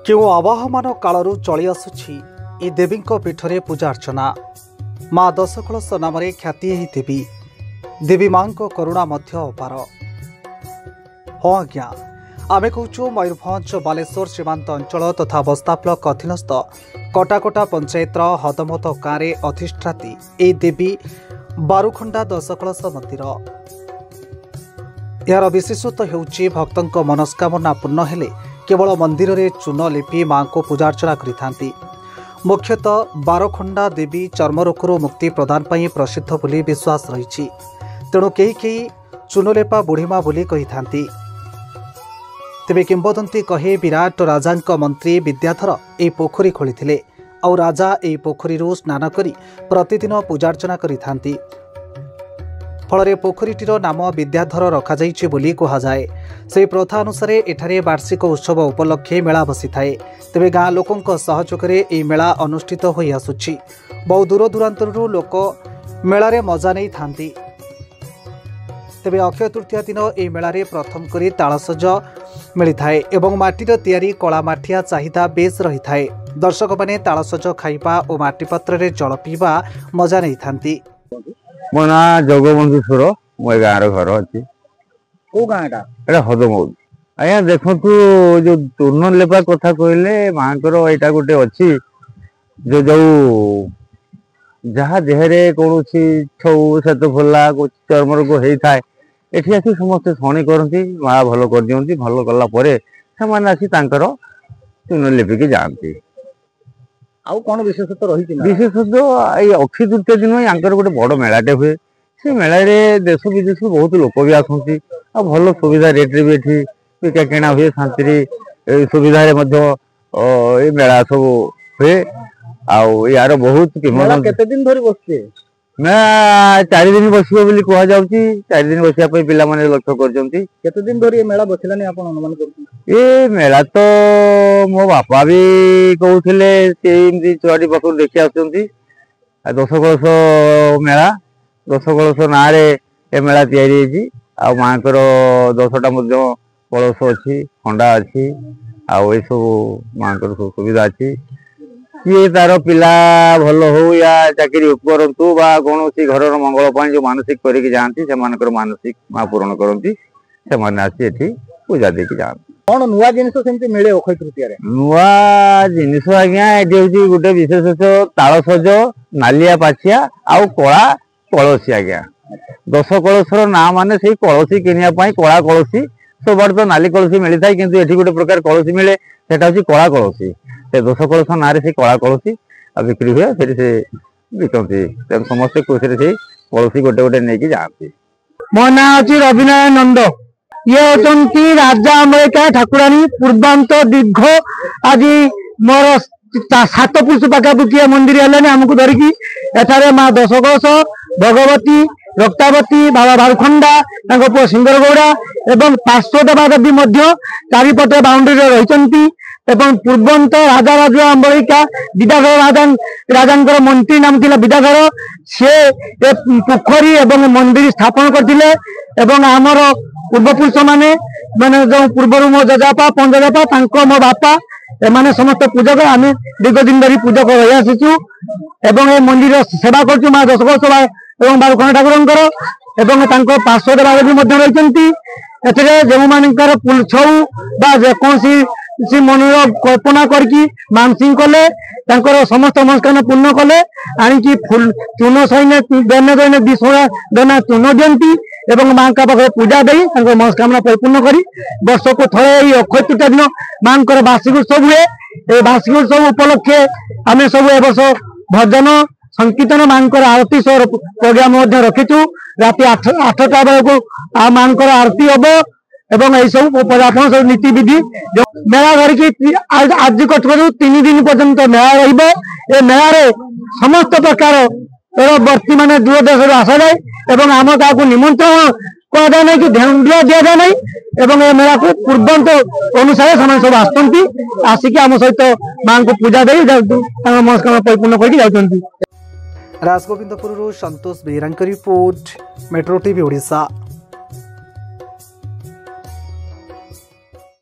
क्यों आवाहमान कालू चली आसुछि ए देवी पीठरे पूजा अर्चना माँ दश कलश नाम ख्याति देवी देवी माँ करुणा मध्य अपार। हाँ आज्ञा आमे कहूँ मयूरभंज बालेश्वर सीमांत अंचल तथा बस्ता ब्लॉक अधीनस्थ कटाकोटा पंचायतर हदमत गाँव में अधिष्ठात्री ए देवी बारुखंडा दश कलश मंदिर। यार विशेषत्व हेउछि भक्तों मनस्कामना पूर्ण हेले केवल मंदिर रे चून लिपि मां को पूजा अर्चना करिथांती। मुख्यतः बारखंडा देवी चर्मरोगरू मुक्ति प्रदान पई प्रसिद्ध बोली विश्वास रही। तेणु कई चूनलेपा बुढ़ीमा बोली कही। तेबे किंबदंती कहे विराट राजा मंत्री विद्याधर ए पोखरी खोली और राजा ए पोखरी स्नान करी प्रतिदिन पूजार्चना करिथांती। फल पोखरीटीर नाम विद्याधर रखाଯାଇଛି बोली कहुए। से प्रथा अनुसार एठारे वार्षिक उत्सव उपलक्षे मेला बसी थाए। तेबे गाँ लोकों सहयोग में यह मेला अनुष्ठित हो आसुछि। बहु दूर दूरांतरु लोक मेलारे मजा नहीं थांती। तेबे अक्षय तृतीया दिन यह मेलारे प्रथम करी तालसज मिलिथाए एवं माटीर तैयारी कला माठिया चाहिदा बेस रही थाए। दर्शक माने तालसज खाइबा और माटी पत्र रे जल पीवा मजा नहीं थांती। मो ना जगबंधुश्वर मो गाँव घर अच्छी को गाँटा हदमौल। आज्ञा देखु जो चूर्ण लेपा कथा कहले माँ यहाँ गोटे अच्छी जो जो जहाँ देहरे कौन छौ सेत फुला चर्म रोग होता है ये आसी समस्ते शणी करती माँ भल कर दिखती। भल कला से चूर्ण लेपिकी जाती। आउ कौन विशेषत्व रही? विशेषतः ये अक्षय तृतीया दिन यहाँ गोटे बड़ मेलाटे हुए। से मेलारे देश विदेश बहुत लोक भी आसती। भल सुविधा रेट्रे भी ये बिका किणा हुए शांति सुविधा मेला सब हुए। यार बहुत केते दिन धरी बसছে? मैं 4 दिन बसबो बोली कहा जाउची। 4 दिन बसिया पे पिला माने लक्ष्य करजंती। केते दिन धरी ये मेला बसिलानी आपण अनुमान करती? ए मेला तो मो बापा भी कहउथिले से इमदी चुआडी पकड़ देखि आछंती। 10 कलश मेला 10 कलश ना रे ए मेला तयारी हेजी। आ मांकर 10टा मध्य कलश अछि, खंडा अछि। आ ए सब मांकर सुविधा अछि। ये तार पिला भल हो या चाकरी उपरंतु बा कौन घर मंगल जो मानसिक करके जाती से मानसिक माँ पूरण करती से आसी एठी पूजा देकी जाती। कौन नुआ जिनिस सेमती मिले अक्षय तृतीया रे? नुआ जिनिस आज्ञा एठी होची गुटे विशेष तालसज नालिया पाछिया आउ कला कलसी। आज्ञा 10 कलशर ना माने से कलसी किनिया पई कला कलसी सब बार तो नाली कलसी मिली थाए किंतु एठी गुटे प्रकार कलसी मिले सेटा होची कला कलसी। 10 कलश ना से कला कलसी बिक्री हुए से बिकती। समस्ते खुशी से कलसी गोटे गोटे नहीं जाती। मो ना अच्छी रविनारायण नंद। ये होती राजा अमेरिका ठाकुराणी पूर्वांत दीर्घ आज मोर 7 पुरुष पाखापाखि मंदिर है आमको धरिकी एठारे माँ 10 कलश भगवती रक्तावती बाबा बारुखंडा पुओ सिंगर गौड़ा एवं पार्श्वदेवी चारिपटे बाउंड्री रही। एवं पूर्वंत राजा राजा अम्बरिका विद्याधर राजा मंत्री नाम थिला विद्याधर से पोखरी एवं मंदिर स्थापन करथिले। एवं आमर पूर्वपुरुष माने माने जो पूर्वर मो जजापा पंजजापा मो बापा एमाने समस्त पूजक आम दीर्घ दिन धरी पूजक रही आसीचु। एवं ए मंदिर सेवा करचु माँ 10 कलश एवं बारुखंडा ठाकुर एवं पार्श्व देवी रही। एथिरे जो मानकर छौ बा जेकोसी से मनोर कल्पना करके मानसिंह कले समस्त मनस्कामना पूर्ण कले आनिकी फुल चून सैने देने देने 20 देना चून दियंती एवं माँ का पाखे पूजा दे मनस्कामना परिपूर्ण करी वर्ष को थे अक्षय तृतीया दिन माँ वार्षिक उत्सव हुए। ए वार्षिक उत्सव उपलक्षे आम सब ए वर्ष भजन संकीर्तन माँ आरती सह प्रोग्राम रखीचु। राति 8टा बेलू माँ आरती हम एवं यही सब सब नीति विधि मेला धरिकी आज कटू 3 दिन पर्यंत मेला रही। मेला समस्त प्रकार वर्ती मान दूर देश आसा जाए एवं आम क्या निमंत्रण कह जाए ना कि ढेउंडिया दि जाए ना एवं ए मेला को पूर्वांत अनुसार सब आसती आसिक आम सहित माँ को पूजा दे मनस्कामना परिपूर्ण करके जाती। Rajgobindpur Santosh Behera report, metro TV Odisha.